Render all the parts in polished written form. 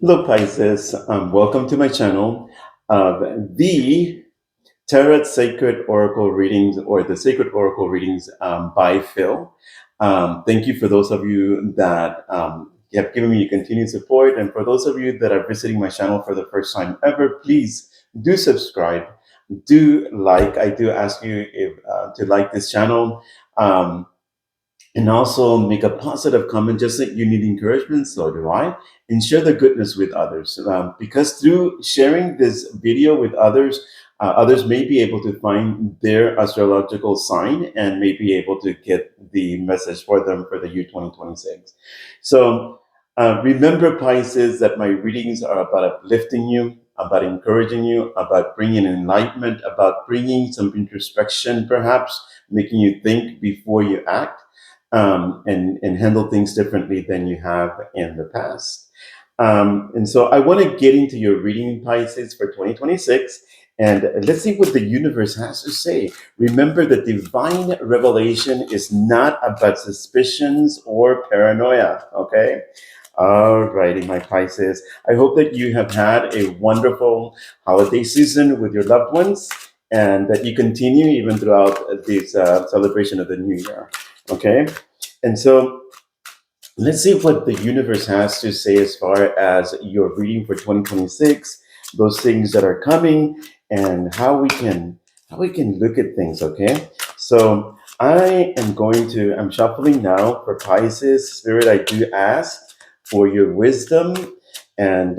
Hello, Pisces. Welcome to my channel of the Tarot Sacred Oracle Readings or the Sacred Oracle Readings by Phil. Thank you for those of you that have given me your continued support. And for those of you that are visiting my channel for the first time ever, please do subscribe, do like. I do ask you if to like this channel. And also make a positive comment, just like you need encouragement, so do I, and share the goodness with others. Because through sharing this video with others, others may be able to find their astrological sign and may be able to get the message for them for the year 2026. So remember, Pisces, that my readings are about uplifting you, about encouraging you, about bringing enlightenment, about bringing some introspection, perhaps making you think before you act, and handle things differently than you have in the past. And so I want to get into your reading, Pisces, for 2026. And let's see what the universe has to say. Remember, the divine revelation is not about suspicions or paranoia, okay? All righty, my Pisces. I hope that you have had a wonderful holiday season with your loved ones and that you continue even throughout this celebration of the new year, okay? And so let's see what the universe has to say as far as your reading for 2026, those things that are coming, and how we can look at things, okay? So I'm shuffling now for Pisces. Spirit, I do ask for your wisdom and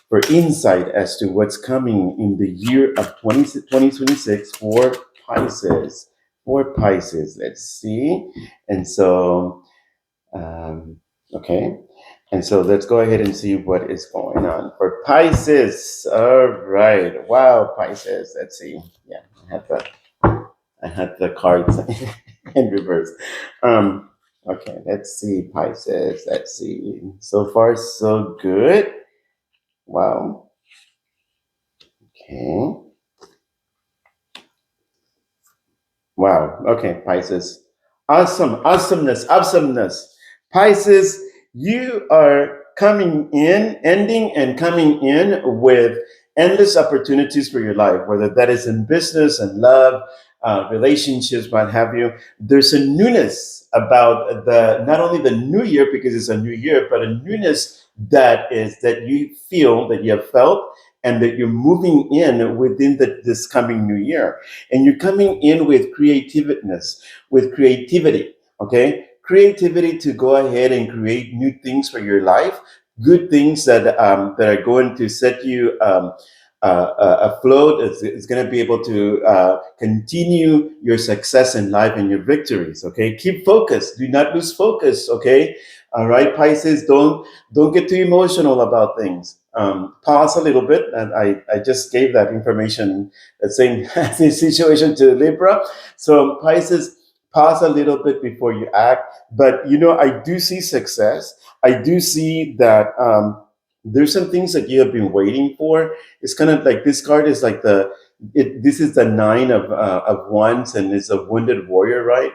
for insight as to what's coming in the year of 2026 for Pisces. For Pisces, let's see. And so, um, okay. And so let's go ahead and see what is going on for Pisces. All right. Wow, Pisces. Let's see. Yeah, I had the cards in reverse. Um, okay, let's see, Pisces. Let's see. So far, so good. Wow. Okay. Wow. Okay, Pisces. Awesome. Awesomeness. Awesomeness. Pisces, you are coming in, ending and coming in with endless opportunities for your life, whether that is in business and love, relationships, what have you. There's a newness about the not only the new year because it's a new year, but a newness that you feel that you have felt and that you're moving in within this coming new year, and you're coming in with creativity, okay? Creativity to go ahead and create new things for your life, good things that are going to set you afloat. It's going to be able to continue your success in life and your victories, okay? Keep focused. Do not lose focus, okay? All right, Pisces, don't get too emotional about things. Pause a little bit, and I just gave that information, that same situation to Libra. So Pisces, pause a little bit before you act. But I do see success. I do see that there's some things that you have been waiting for. It's kind of like this card is like this is the nine of wands, and it's a wounded warrior, right?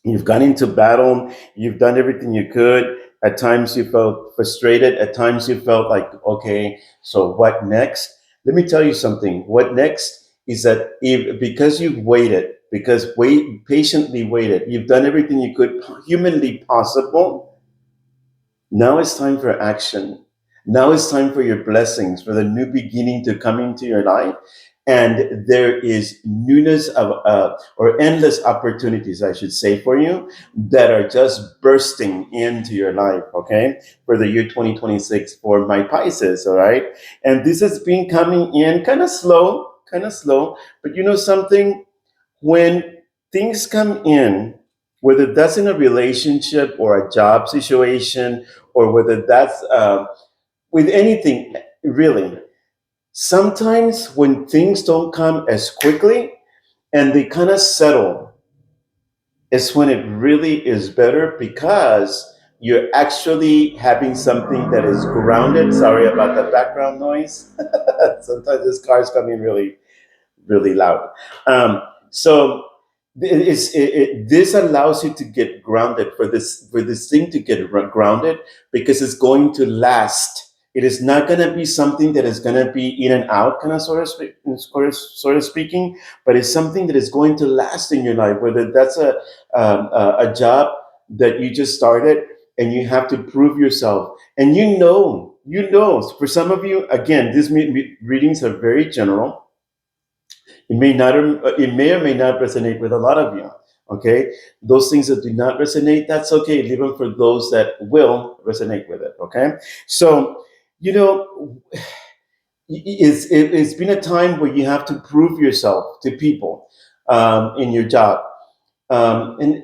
You've gone into battle. You've done everything you could. At times you felt frustrated. At times you felt like, okay, so what next? Let me tell you something. What next is that if because you've waited, patiently waited, you've done everything you could humanly possible. Now it's time for action. Now it's time for your blessings, for the new beginning to come into your life. And there is newness of, or endless opportunities, I should say, for you that are just bursting into your life, okay? For the year 2026 for my Pisces, all right? And this has been coming in kind of slow. But you know something? When things come in, whether that's in a relationship or a job situation, or whether that's with anything, really, sometimes when things don't come as quickly and they kind of settle, is when it really is better because you're actually having something that is grounded. Sorry about the background noise. Sometimes this car is coming really, really loud. So this allows you to get grounded, for this thing to get grounded, because it's going to last. It is not going to be something that is going to be in and out, kind of sort of speaking, but it's something that is going to last in your life. Whether that's a job that you just started and you have to prove yourself, and for some of you, again, these readings are very general. It may or may not resonate with a lot of you. Okay, those things that do not resonate, that's okay. Leave them for those that will resonate with it. Okay, so you know, it's been a time where you have to prove yourself to people in your job, and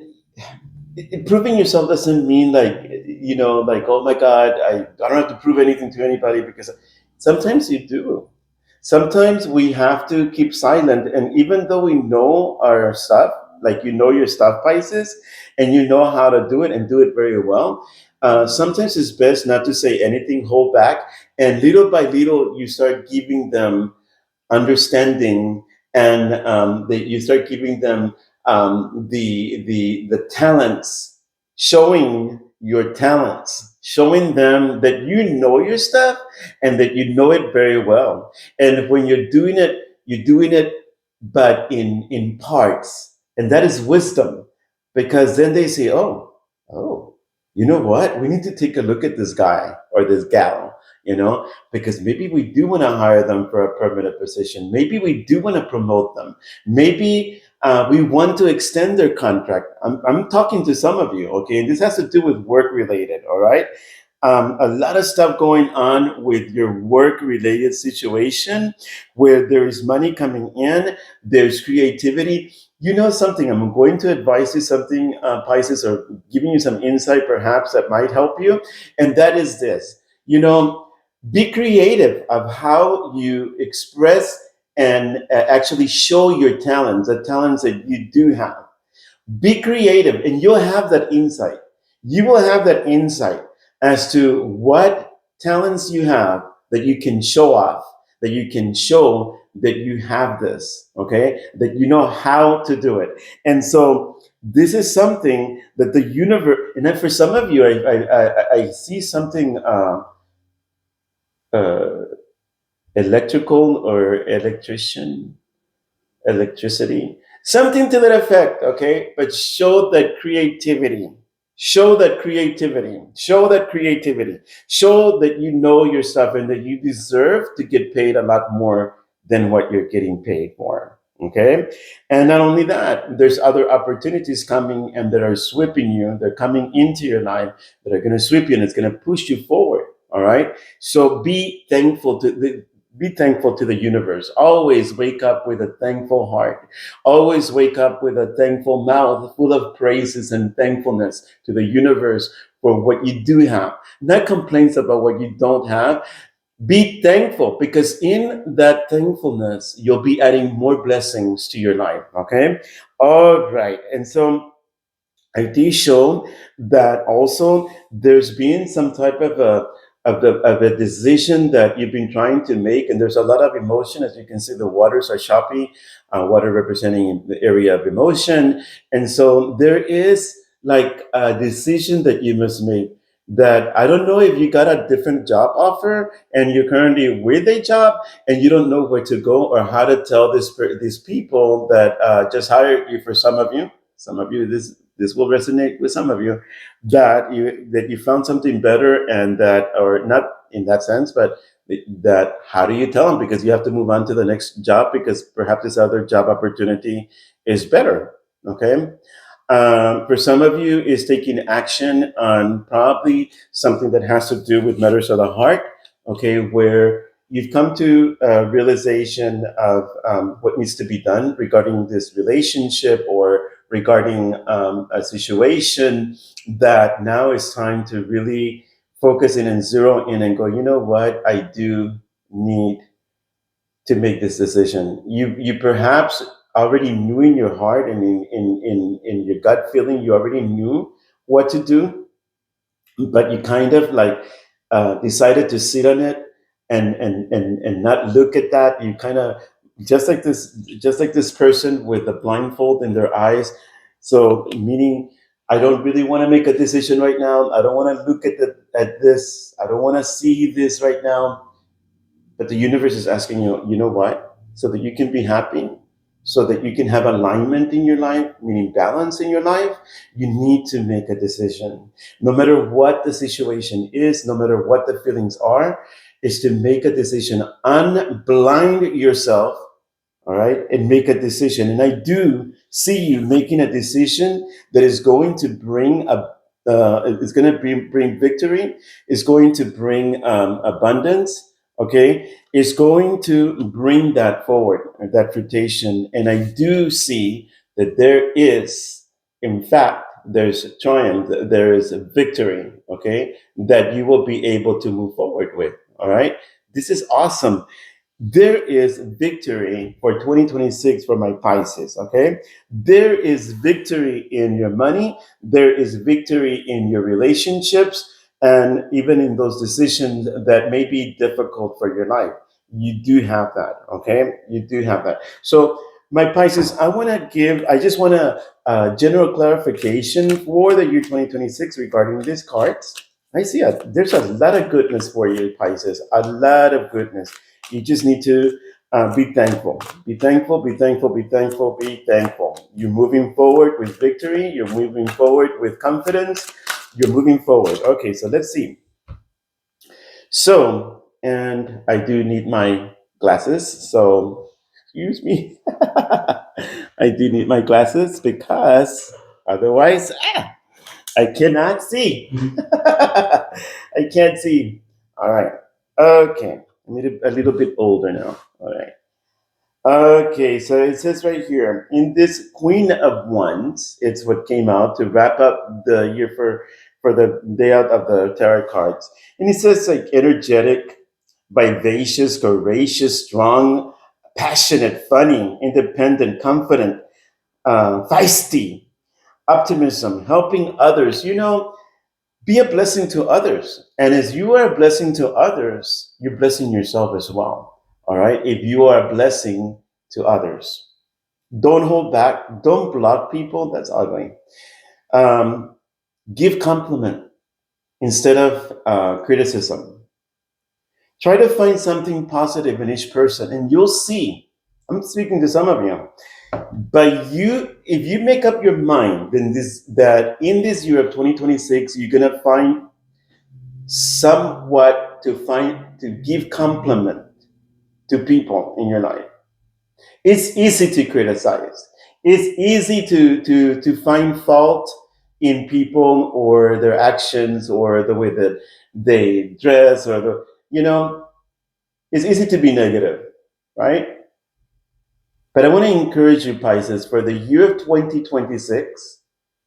proving yourself doesn't mean like like, oh my god, I don't have to prove anything to anybody, because sometimes you do. Sometimes we have to keep silent, and even though we know our stuff, like your stuff, Pisces, and you know how to do it and do it very well, sometimes it's best not to say anything, hold back, and little by little you start giving them understanding, and that you start giving them the talents, showing your talents, showing them that you know your stuff and that you know it very well. And when you're doing it, but in parts, and that is wisdom, because then they say, oh, you know what? We need to take a look at this guy or this gal. Because maybe we do want to hire them for a permanent position. Maybe we do want to promote them. Maybe we want to extend their contract. I'm talking to some of you, okay? And this has to do with work related, all right? A lot of stuff going on with your work related situation where there is money coming in, there's creativity. You know something, I'm going to advise you something, Pisces, or giving you some insight perhaps that might help you. And that is this, be creative of how you express and actually show your talents, the talents that you do have. Be creative, and you'll have that insight. You will have that insight as to what talents you have that you can show off, that you can show that you have this, okay? That you know how to do it. And so this is something that the universe, and then for some of you, I see something uh, electrical or electricity, something to that effect, okay? But show that creativity. Show that creativity. Show that creativity. Show that you know your stuff and that you deserve to get paid a lot more than what you're getting paid for. Okay? And not only that, there's other opportunities coming and that are sweeping you. They're coming into your life that are going to sweep you and it's going to push you forward. All right? So be thankful to the universe. Always wake up with a thankful heart. Always wake up with a thankful mouth full of praises and thankfulness to the universe for what you do have. Not complaints about what you don't have. Be thankful, because in that thankfulness, you'll be adding more blessings to your life. Okay? All right. And so IT shown that also there's been some type of a decision that you've been trying to make, and there's a lot of emotion. As you can see, the waters are choppy, water representing the area of emotion, and so there is like a decision that you must make. That I don't know if you got a different job offer and you're currently with a job and you don't know where to go or how to tell these people that just hired you. For some of you, this will resonate with some of you, that you found something better, and that, or not in that sense, but that how do you tell them, because you have to move on to the next job because perhaps this other job opportunity is better. Okay. For some of you, is taking action on probably something that has to do with matters of the heart, okay, where you've come to a realization of what needs to be done regarding this relationship or regarding a situation, that now is time to really focus in and zero in and go, you know what, I do need to make this decision. You perhaps already knew in your heart and in your gut feeling, you already knew what to do, but you kind of like decided to sit on it and not look at that. You kind of just like this person with a blindfold in their eyes. So meaning I don't really want to make a decision right now. I don't want to look at this. I don't want to see this right now. But the universe is asking you, you know what? So that you can be happy, so that you can have alignment in your life, meaning balance in your life, you need to make a decision. No matter what the situation is, no matter what the feelings are, is to make a decision. Unblind yourself, all right, and make a decision. And I do see you making a decision that is going to bring it's going to bring victory, it's going to bring abundance, okay, it's going to bring that forward, that fruition. And I do see that there is, in fact, there's a triumph, there is a victory, okay, that you will be able to move forward with, all right. This is awesome. There is victory for 2026 for my Pisces, okay? There is victory in your money, there is victory in your relationships, and even in those decisions that may be difficult for your life. You do have that, okay? You do have that. So, my Pisces, I just want a general clarification for the year 2026 regarding these cards. There's a lot of goodness for you, Pisces, a lot of goodness. You just need to be thankful. Be thankful, be thankful, be thankful, be thankful. You're moving forward with victory. You're moving forward with confidence. You're moving forward. Okay, so let's see. So, and I do need my glasses. So, excuse me. I do need my glasses because otherwise, I cannot see. I can't see. All right. Okay. I'm a little bit older now. All right. Okay, so it says right here in this Queen of Wands, it's what came out to wrap up the year for the day out of the tarot cards, and it says like energetic, vivacious, courageous, strong, passionate, funny, independent, confident, feisty, optimism, helping others. Be a blessing to others. And as you are a blessing to others, you're blessing yourself as well. All right. If you are a blessing to others, don't hold back. Don't block people. That's ugly. Um, give compliment instead of criticism. Try to find something positive in each person, and you'll see. I'm speaking to some of you, but if you make up your mind, then that in this year of 2026, you're gonna find somewhat to give compliment to people in your life. It's easy to criticize. It's easy to find fault in people or their actions or the way that they dress or it's easy to be negative, right? But I want to encourage you, Pisces, for the year of 2026,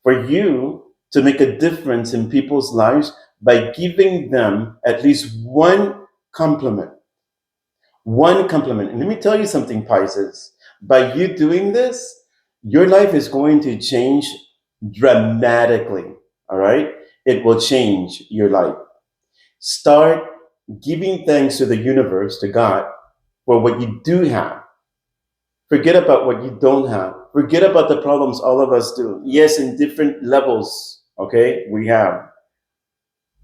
for you to make a difference in people's lives by giving them at least one compliment. One compliment. And let me tell you something, Pisces. By you doing this, your life is going to change dramatically. All right? It will change your life. Start giving thanks to the universe, to God, for what you do have. Forget about what you don't have. Forget about the problems all of us do. Yes, in different levels, okay, we have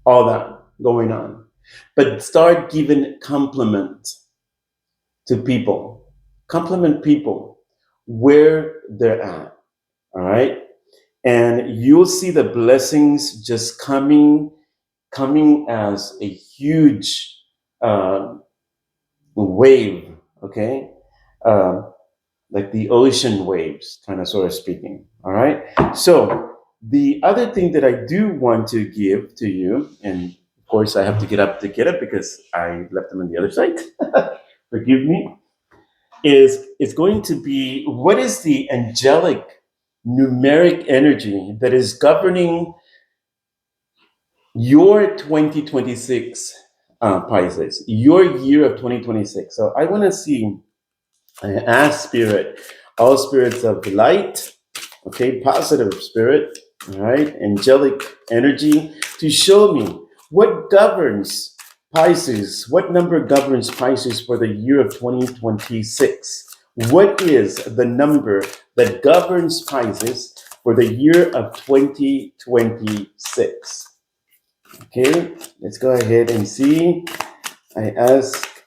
all that going on. But start giving compliment to people. Compliment people where they're at, all right? And you'll see the blessings just coming as a huge wave, okay? Uh, like the ocean waves, kind of sort of speaking. All right. So the other thing that I do want to give to you, and of course I have to get up to get it because I left them on the other side. Forgive me. Is it's going to be what is the angelic numeric energy that is governing your 2026 Pisces, your year of 2026. So I want to see. I ask spirit, all spirits of light, okay, positive spirit, all right, angelic energy, to show me what governs Pisces, what number governs Pisces for the year of 2026. What is the number that governs Pisces for the year of 2026. Okay, let's go ahead and see. I ask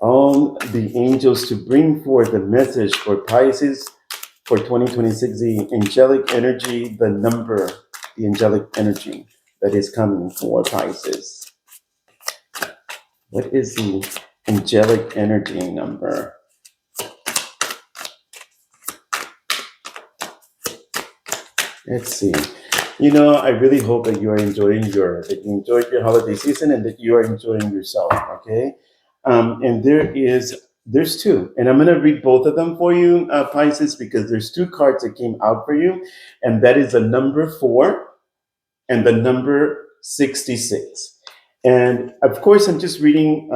all the angels to bring forth the message for Pisces for 2026, the angelic energy, the angelic energy that is coming for Pisces. What is the angelic energy number? Let's see. I really hope that you are that you enjoyed your holiday season and that you are enjoying yourself. Okay. And there's two, and I'm going to read both of them for you, Pisces, because there's two cards that came out for you, and that is the number 4 and the number 66. And of course, I'm just reading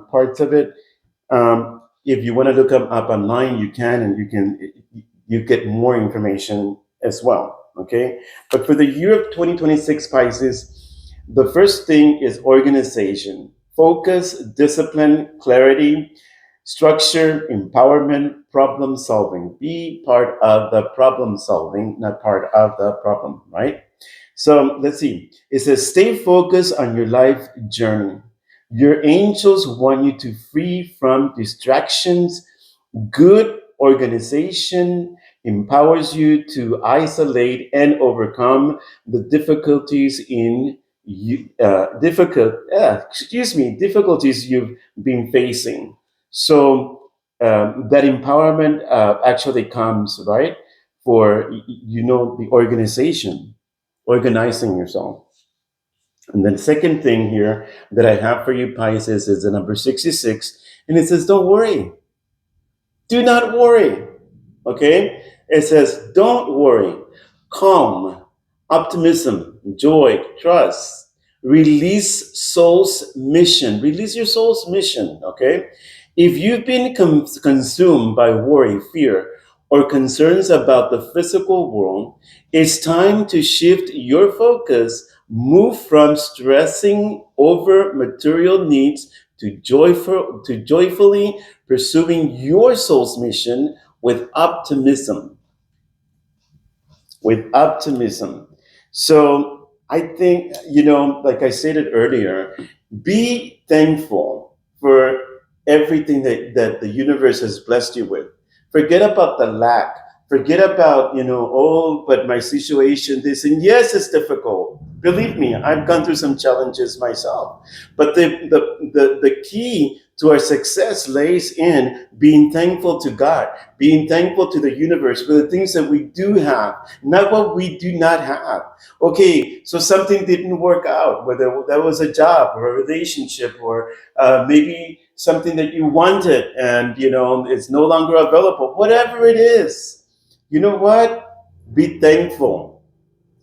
parts of it. If you want to look them up online, you can, and you get more information as well. Okay, but for the year of 2026, Pisces, the first thing is organization, focus, discipline, clarity, structure, empowerment, problem solving. Be part of the problem solving, not part of the problem, right? So let's see. It says, stay focused on your life journey. Your angels want you to free from distractions. Good organization empowers you to isolate and overcome the difficulties difficulties you've been facing. So that empowerment actually comes right for the organizing yourself. And then the second thing here that I have for you, Pisces, is the number 66, and it says, "Don't worry, do not worry." Okay? It says, don't worry. Calm, optimism, joy, trust. Release soul's mission. Release your soul's mission. Okay? If you've been consumed by worry, fear, or concerns about the physical world, it's time to shift your focus. Move from stressing over material needs to joyfully pursuing your soul's mission with optimism. With optimism. So I think, like I stated earlier, be thankful for everything that the universe has blessed you with. Forget about the lack. Forget about, oh, but my situation, this, and yes, it's difficult. Believe me, I've gone through some challenges myself. But the key to our success lays in being thankful to God, being thankful to the universe for the things that we do have, not what we do not have. Okay, so something didn't work out, whether that was a job or a relationship or maybe something that you wanted and it's no longer available. Whatever it is, you know what? Be thankful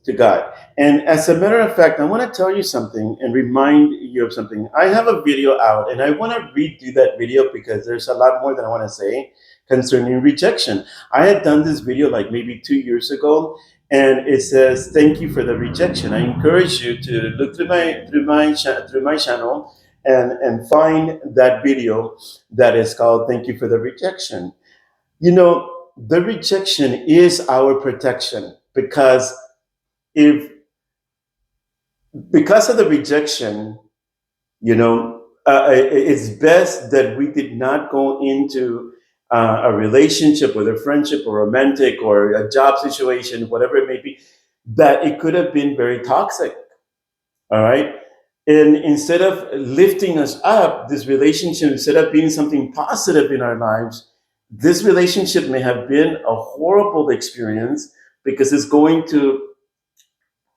to God. And as a matter of fact, I want to tell you something and remind you of something. I have a video out and I want to redo that video because there's a lot more that I want to say concerning rejection. I had done this video like maybe 2 years ago, and it says, "Thank you for the rejection." I encourage you to look through my channel and find that video that is called "Thank You for the Rejection." The rejection is our protection if because of the rejection, it's best that we did not go into a relationship, whether friendship or romantic or a job situation, whatever it may be, that it could have been very toxic. All right. And instead of lifting us up, this relationship, instead of being something positive in our lives, this relationship may have been a horrible experience because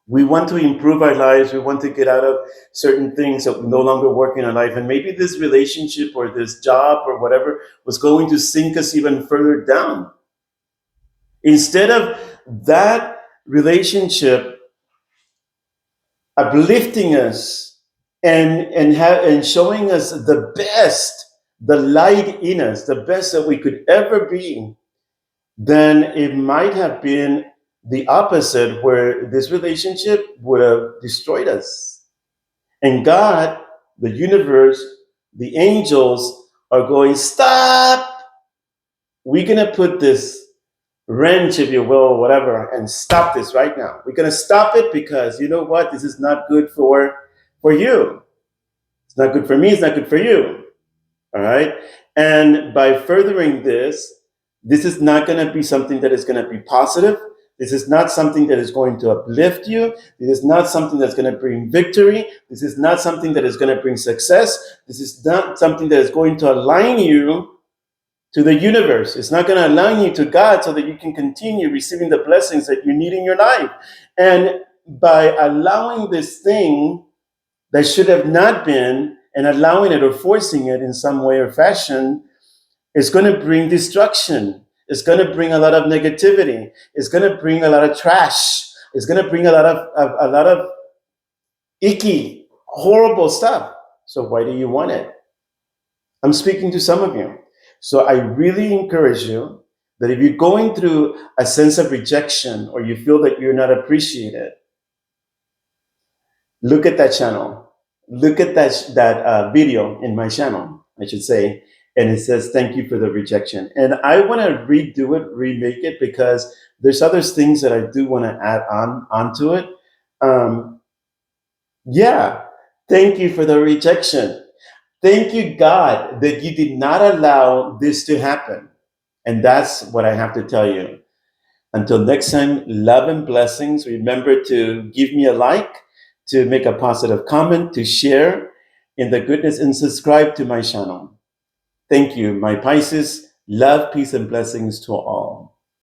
we want to improve our lives. We want to get out of certain things that no longer work in our life. And maybe this relationship or this job or whatever was going to sink us even further down. Instead of that relationship uplifting us and showing us the best, the light in us, the best that we could ever be, then it might have been the opposite, where this relationship would have destroyed us. And God, the universe, the angels are going, stop! We're going to put this wrench, if you will, whatever, and stop this right now. We're going to stop it because you know what? This is not good for you. It's not good for me. It's not good for you. All right. And by furthering this is not going to be something that is going to be positive. This is not something that is going to uplift you. This is not something that's going to bring victory. This is not something that is going to bring success. This is not something that is going to align you to the universe. It's not going to align you to God so that you can continue receiving the blessings that you need in your life. And by allowing this thing that should have not been and allowing it or forcing it in some way or fashion, it's going to bring destruction. It's going to bring a lot of negativity. It's going to bring a lot of trash. It's going to bring a lot of icky, horrible stuff. So why do you want it? I'm speaking to some of you. So I really encourage you that if you're going through a sense of rejection or you feel that you're not appreciated, look at that channel. Look at that video in my channel, I should say, and it says, thank you for the rejection. And I want to redo it, remake it, because there's other things that I do want to add onto it. Yeah, thank you for the rejection. Thank you, God, that you did not allow this to happen. And that's what I have to tell you. Until next time, love and blessings. Remember to give me a like, to make a positive comment, to share in the goodness, and subscribe to my channel. Thank you, my Pisces. Love, peace, and blessings to all.